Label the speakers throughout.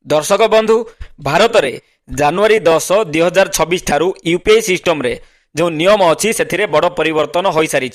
Speaker 1: दर्शक बंधु भारत में जनवरी 10 2026 ठारू यूपीआई सिस्टम रे जो नियम अच्छी से बड़ परिवर्तन हो सारी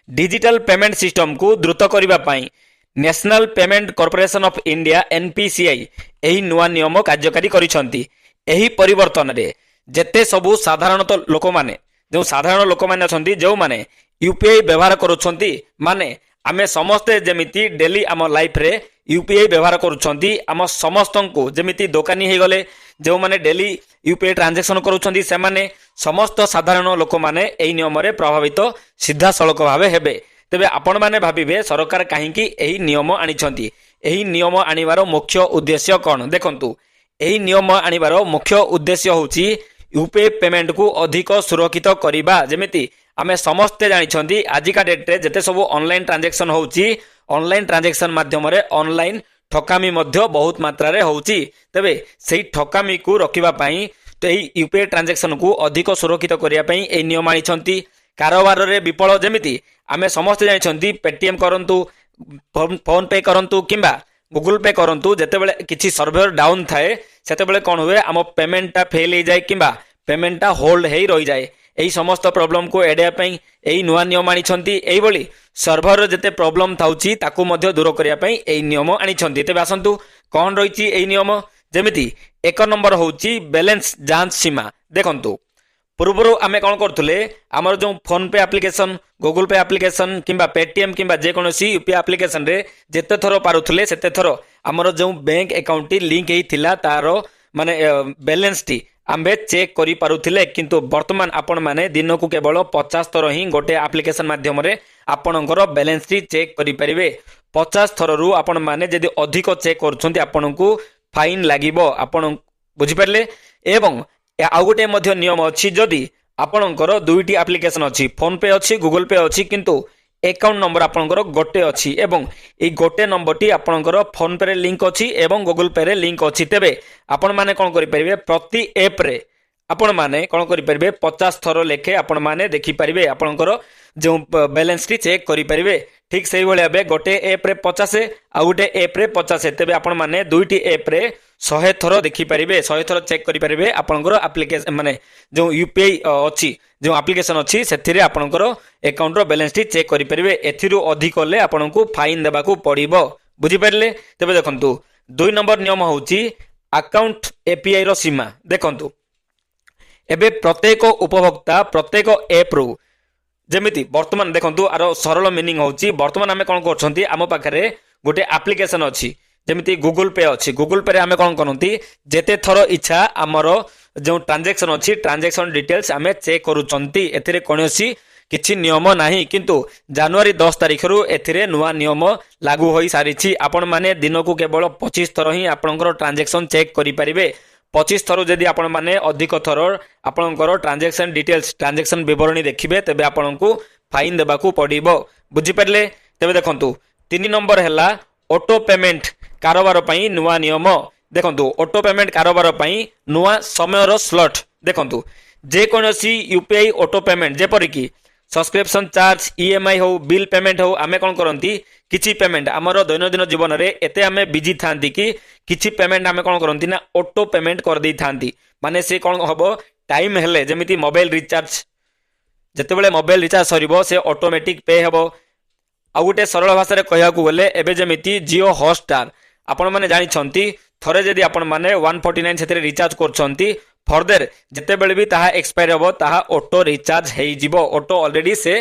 Speaker 1: डिजिटल पेमेंट सिस्टम को द्रुत करने national payment corporation of India NPCI यही नुआ नियम कार्यकारी करिसेंती। एही परिवर्तन रे जेते सबु साधारणतः लोक माने जो साधारण लोक माने अछंती जो माने यूपीआई व्यवहार करूछंती माने आमे समस्ते जेमिति डेली आम लाइफ रे यूपीआई व्यवहार करूछंती आम समस्त को जेमिति दोकानी हे गले जो माने डेली यूपीआई ट्रांजैक्शन करूछंती से माने समस्त साधारण लोक माने एही नियम रे प्रभावित सीधा सड़क भावे हेबे। तेबे आपण माने भाबिबे सरकार काहेकि एही नियम आनिछंती। एही नियम आनिबार मुख्य उद्देश्य कोन देखंतु। एही नियम आनिबार मुख्य उद्देश्य होची यूपीआई पेमेंट को अधिक सुरक्षित करिबा। जेमिति आमे समस्ते जानिछंती आजिका डेट रे जेते सब ऑनलाइन ट्रांजैक्शन होची ऑनलाइन ट्रांजैक्शन माध्यम रे ऑनलाइन ठकामी मध्य बहुत मात्रा रे होची। तेबे सेही ठकामी को रखिबा पई तो एही यूपीआई ट्रांजैक्शन को अधिक सुरक्षित करिया पई एही नियम आनिछंती। कारोबार रे विफल जेमिति आमे समस्ते जानिछंती पेटीएम करंतु फोन पे करंतु किंबा गूगल पे करंतु जेतेबेले किछि सर्वर डाउन थाए सेतेबेले कोन हुए आम पेमेंटा फेल हो जाए किंबा पेमेंटा होल्ड हेई रही जाए। एही समस्त प्रॉब्लम को एडिया पई एही नुआ नियम आनिछंती। एही बोली सर्वर जेते प्रॉब्लम थाउची ताकू मध्य दूर करिया पई एही नियम आनिछंती। तेबे आसंतु कोन रहिची एही नियम जेमिति एक नंबर होची बैलेंस जांच सीमा। देखंतु पूर्व आमे कौन करथुले आमर जो फोन पे एप्लिकेशन गूगल पे एप्लिकेशन किंबा पेटीएम किंबा जेकोसी यूपीआई एप्लिकेशन रे जेते थरो पारुथुले सेते थरो आमर जो बैंक अकाउंट टी लिंक हेई थिला तारो माने बैलेंस टी आम्बे चेक करि पारुथिले। किंतु वर्तमान आपण माने दिन को केवल 50 थर ही गोटे एप्लिकेशन माध्यम रे आपणकर बैलेंस टी चेक करि परिबे। 50 थर रु आपण माने जदि अधिक चेक करछंती आपणकू फाइन लागिबो। आपण बुझि परले। एवं आउ गोटे मध्य नियम अच्छी जदि आपणकर दुईटी एप्लिकेशन अच्छी फोन पे अच्छी गूगल पे अच्छी किंतु अकाउंट नंबर आपणकर गोटे अच्छी एवं ए गोटे नंबर टी आपणकर फोन पे रे लिंक अच्छी एवं गूगल पे रे लिंक अच्छी। तेबे आपण माने कोन करि परिबे प्रति ऐप रे आपण माने कोन करि परिबे 50 थरो लेखे आपण माने देखि परिबे आपणकर जो बैलेंस टी चेक करि परिबे। ठीक सेही भले बे गोटे ऐप रे 50 आ गोटे ऐप रे 50 तेबे आपण माने दुईटी ऐप रे 100 थर देखि परिबे 100 थर चेक करि परिबे आपणकर एप्लिकेशन माने जो यूपीआई अच्छी जो एप्लिकेशन अच्छी सेथिरे आपणकर अकाउंट रो बैलेंस टी चेक करि परिबे। एथिरु अधिक ले आपणकू फाइन देबाकू पड़िबो। बुझि परले। तेबे देखंतु 2 नंबर नियम होची अकाउंट एपीआई रो सीमा। देखंतु एबे प्रत्येक उपभोक्ता प्रत्येक ऐप रो जेमिति वर्तमान देखंतु आरो सरल मीनिंग होची वर्तमान आमे कोन करछंती आम पाखरे गोटे एप्लिकेशन अछि जेमिति गूगल पे अच्छी गूगल पे आमे कोन करंती जेते थरो इच्छा आमर जो ट्रांजैक्शन अच्छी ट्रांजैक्शन डिटेल्स आमे चेक करूचंती। एथिरे कोनोसी किछि नियम नाही किंतु जनवरी 10 तारिख रु एथिरे नुआ नियम लागू होई सारिछि। आपण माने दिन को केवल 25 थर ही आपनकर ट्रांजैक्शन चेक करि परिबे। 25 थर जदि आपण माने अधिक थर आपनकर ट्रांजैक्शन डिटेल्स ट्रांजैक्शन विवरणी देखिबे तेबे आपनकू फाइन देबाकू पड़िबो। बुझि परले। तेबे देखंतु 3 नंबर हैला ऑटो पेमेंट कारोबार पई नुआ नियम। देखंतु ऑटो पेमेंट कारोबार पई नुआ समय रो स्लॉट। देखंतु जे कोनोसी यूपीआई ऑटो पेमेंट जेपरि कि सब्सक्रिप्शन चार्ज ईएमआई हो बिल पेमेंट हो आमे कोन करंती किछि पेमेंट हमरो दैनंदिन जीवन रे एते आमे बिजी थांती कि किछि पेमेंट आमे कोन करंती ना ऑटो पेमेंट कर देई थांती। माने से कोन हबो टाइम हेले जेमिति मोबाइल रिचार्ज जेतेबेले मोबाइल रिचार्ज सरिबो से ऑटोमेटिक पे हेबो। आ गोटे सरल भाषा रे कहया को गले एबे जेमिति जियो हॉटस्टार आपण माने जानि छंती थरे जदि आपण माने 149 सेते रिचार्ज करछंती फर्दर जेतेबेले भी ताहा एक्सपायर हेबो ताहा ऑटो रिचार्ज हेई जिवो। ऑटो ऑलरेडी से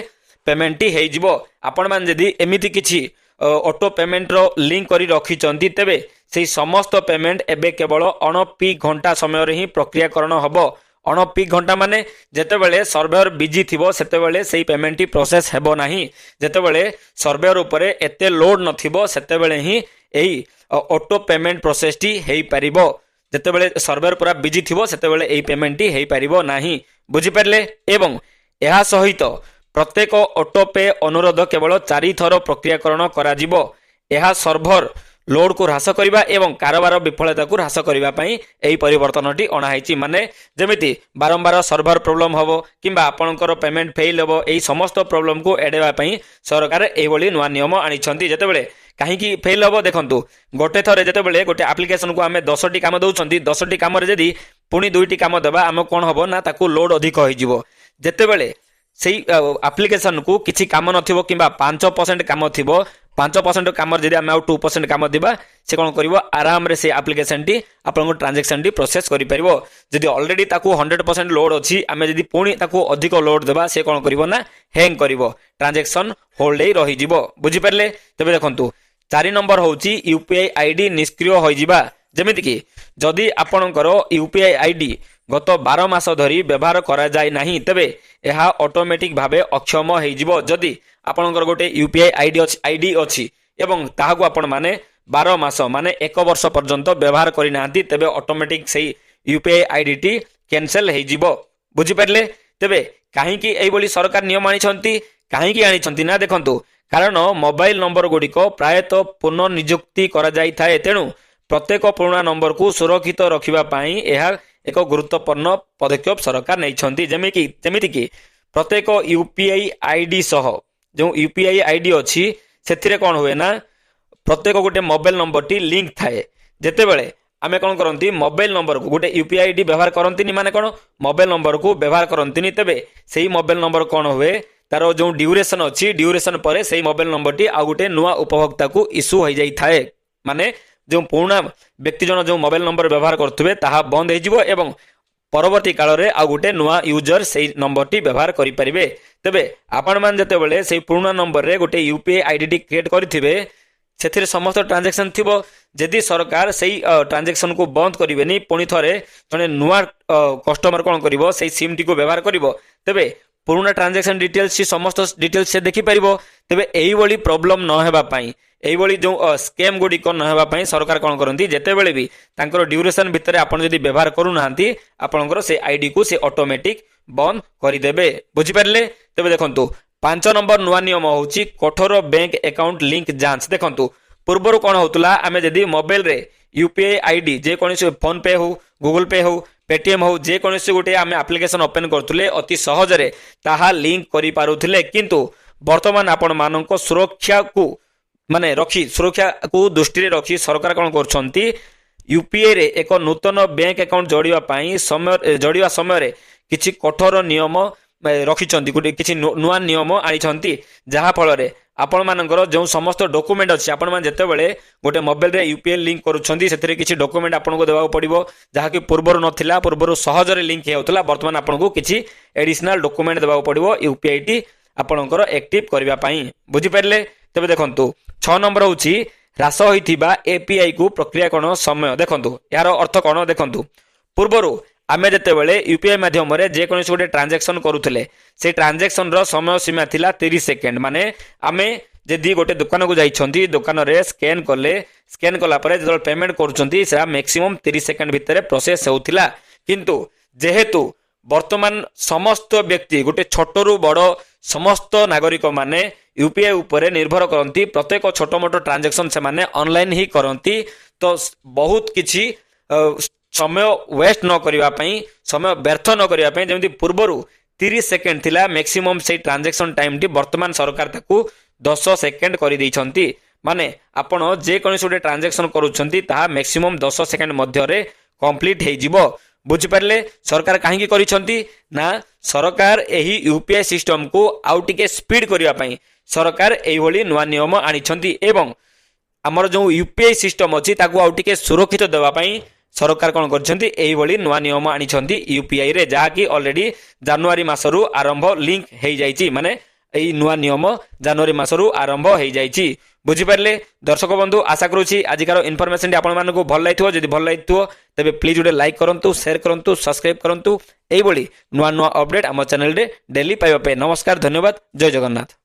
Speaker 1: पेमेंट ही हेई जिवो। आपण मान जदि एमिति किछि ऑटो पेमेंट रो लिंक करी रखी चंती तेबे सेही समस्त पेमेंट एबे केवल 29 घंटा समय रे ही प्रक्रियाकरण हबो। 29 घंटा माने जेतेबेले सर्वर बिजी थिबो सेतेबेले सेही पेमेंट ही प्रोसेस हेबो नाही। जेतेबेले सर्वर उपरे एते लोड नथिबो सेतेबेले ही एही ऑटो पेमेंट प्रोसेस टी हेई परिबो। जेतेबेले सर्वर पूरा बिजी थिबो सेतेबेले एही पेमेंट टी हेई परिबो नाही। बुझि परले। एवं एहा सहित प्रत्येक ऑटो पे अनुरोध केवल 4 थर प्रक्रियाकरण करा जिवो। एहा सर्वर लोड को ह्रास करबा एवं कारोबार विफलता को ह्रास करबा पई एही परिवर्तनटी अणा हैछि। माने जेमिति बारंबार सर्वर प्रॉब्लम हबो किंबा आपनकर पेमेंट फेल हबो एही समस्त प्रॉब्लम को एडेबा पई सरकार एही बोली नुआ नियम आनी छंती। जेतेबेले कहीं फेल हम देखो गोटे थर जो गोटे आप्लिकेसन को आम 10टी कम दौरान 10टी कम जदि पुणी 2टी कम देवा आम कौन हम ना ताकू लोड अधिक होते से आप्लिकेसन को किसी कम नथिबो किंबा 5% कम थिबो 5% कम जदि आम 2% कम दिबा से कौन कर आराम से आप्लिकेसन टी आपन ट्रांजेक्शन टी प्रोसेस करि परिबो जदि ऑलरेडी ताकू 100% लोड अछि आम जदि पुणी ताकू अधिक लोड देबा से कौन करिवो ना हैंग करिवो ट्रांजेक्शन होल्ड ही रही जिवो बुझि परले। तबे देखंतु 4 नंबर होउची यूपीआई आईडी निष्क्रिय होई जिबा जेमिति कि जदि आपणकर यूपीआई आईडी गत 12 मास धरी व्यवहार करा जाय नाही तेबे एहा ऑटोमेटिक भाबे अक्षम होई जिवो जदि आपणकर गोटे यूपीआई आईडी अछि एवं ताहाकू आपण माने 12 मास माने 1 वर्ष पर्यंत व्यवहार करि नांती तेबे ऑटोमेटिक सेही यूपीआई आईडी टी कैंसिल होई जिवो बुझि परले। तेबे काहे कि एई बोली सरकार नियम आनिछंती काहे कि आनिछंती ना देखंतु कारण मोबाइल नंबर गुड़िक प्रायतः पुनर्निजुक्ति करा जाय थाए तेणु प्रत्येक पुराना नंबर को सुरक्षित रखिबा पाई एहा एक गुरुत्वपूर्ण पदक्षेप सरकार नहीं जेमिति कि प्रत्येक यूपीआई आईडी सह जो यूपीआई आईडी अच्छी से कौन हुए ना प्रत्येक गोटे मोबाइल नंबर टी लिंक थाए जिते बड़े आमे कौन करती मोबाइल नंबर को गोटे यूपीआई आईडी व्यवहार करती माने कौन मोबाइल नंबर को व्यवहार करती तेबे से मोबाइल नंबर कौन हुए तार जो ड्यूरेशन अच्छी ड्यूरेशन पर से मोबाइल नंबर टी आउ गोटे नुआ उपभोक्ता को इश्यू हो जाई थाए माने जो पुराना व्यक्ति जन जो मोबाइल नंबर व्यवहार करथुबे ताहा बंद हो जिवो एवं परवर्ती काल रे आ गोटे नुआ यूजर से नंबर टी व्यवहार करि परिबे। तेबे आपण मान जते बेले से पुराना नंबर रे गोटे यूपीआई आईडी टी क्रिएट करथिबे सेथिरे समस्त ट्रांजैक्शन थिबो जदि सरकार सेही ट्रांजैक्शन को बंद करिवेनी पुणी थरे जने नुआ कस्टमर कोन करिवो सेही सिम टी को व्यवहार करिवो तेबे पुराना ट्रांजैक्शन डिटेल्स समस्त डिटेल्स से देखि परिबो। तेबे एही बोली प्रॉब्लम न हेबा पई एही बोली जो स्कैम गुड़िक न हेबा पई सरकार कोन करंती जेते बेले भी तांकर ड्यूरेशन भितर आपण जदि व्यवहार करू नांती आपनकर से आईडी को से ऑटोमेटिक बंद करि देबे बुझि परले। तेबे देखंतु 5 नंबर नुआ नियम होउची कठोर बैंक अकाउंट लिंक जांच देखंतु पूर्वरु कोन होतुला आमे जदि मोबाइल रे यूपीआई आईडी जे कोनसे फोन पे हो गूगल पे हो पेटीएम हो जे कोनसे गोटे आमे एप्लिकेशन ओपन करथुले अति सहज रे ताहा लिंक करि पारुथिले किंतु वर्तमान आपण मानक सुरक्षा को माने रखी सुरक्षा को दृष्टि रखी सरकार कौन कर यूपीआई रे एक नूतन बैंक अकाउंट जोड़िया समय किछि कठोर नियम रखिछंती गोटे किछि नुआ नियम आनिछंती जहा फल रे आपण मानकर जो समस्त डॉक्यूमेंट अछि आपण मान जते बेले गोटे मोबाइल रे यूपीआई लिंक करूछंती सेथिरे किछि डॉक्यूमेंट आपण को देबा पड़िबो जहा कि पूर्वर नथिला पूर्वर सहज रे लिंक हेउतला वर्तमान आपण को किछि एडिशनल डॉक्यूमेंट देबा पड़िबो यूपीआई टी आपणकर एक्टिव करबा पई बुझि परले। तेबे देखंतु 6 नंबर होची ह्रास होइथिबा एपीआई को प्रक्रियाकरण समय देखंतु यार अर्थ कोन देखंतु पूर्वरु आमे जते बेले यूपीआई माध्यम रे जे कोनसे गोटे ट्रांजैक्शन करूथले से ट्रांजैक्शन रो समय सीमा थिला 30 सेकंड माने आमे जदि गोटे दुकान को जाइछंती दुकान रे स्कैन कला परे जदि पेमेंट करूछंती से मैक्सिमम 30 सेकंड भितर प्रोसेस होउथिला किंतु जेहेतु वर्तमान समस्त व्यक्ति गोटे छोटरू बड़ समस्त नागरिक माने यूपीआई उपरे निर्भर करती प्रत्येक छोट मोट ट्रांजैक्शन से माने ऑनलाइन ही करती तो बहुत किछि समय वेस्ट न करिवा पई समय व्यर्थ न करिवा पई जेमति पूर्वरु 30 सेकंड थिला मैक्सिमम से ट्रांजैक्शन टाइम टी वर्तमान सरकार ताकू 10 सेकंड करि दैछंती माने आपण जे कोनसे गोटे ट्रांजैक्शन करूछंती ताहा मैक्सिमम 10 सेकंड मध्य रे कंप्लीट हे जिवो बुझि परले। सरकार काहे करिछंती ना सरकार एही यूपीआई सिस्टम को आउ टिके स्पीड करिवा पई सरकार एही भली नुआ नियम आनिछंती एवं हमर जो यूपीआई सिस्टम अछि ताकू आउ टिके सुरक्षित देवा पई सरकार कौन करछंती एही भली नुआ नियम आनिछंती यूपीआई रे जहा कि ऑलरेडी जनवरी मासरु आरंभ लिंक हेई जाईची माने एही नुआ नियम जनवरी मासरु आरंभ हेई जाईची बुझि परले। दर्शक बंधु आशा करूची आजिकार इनफॉरमेशन टी आपण मानको भल लागिथो जदि भल लागिथो तबे प्लीज उडे लाइक करंतु शेयर करंतु सब्सक्राइब करंतु एही भली नुआ नुआ अपडेट हम चैनल रे डेली पाइबा पे। नमस्कार धन्यवाद जय जगन्नाथ।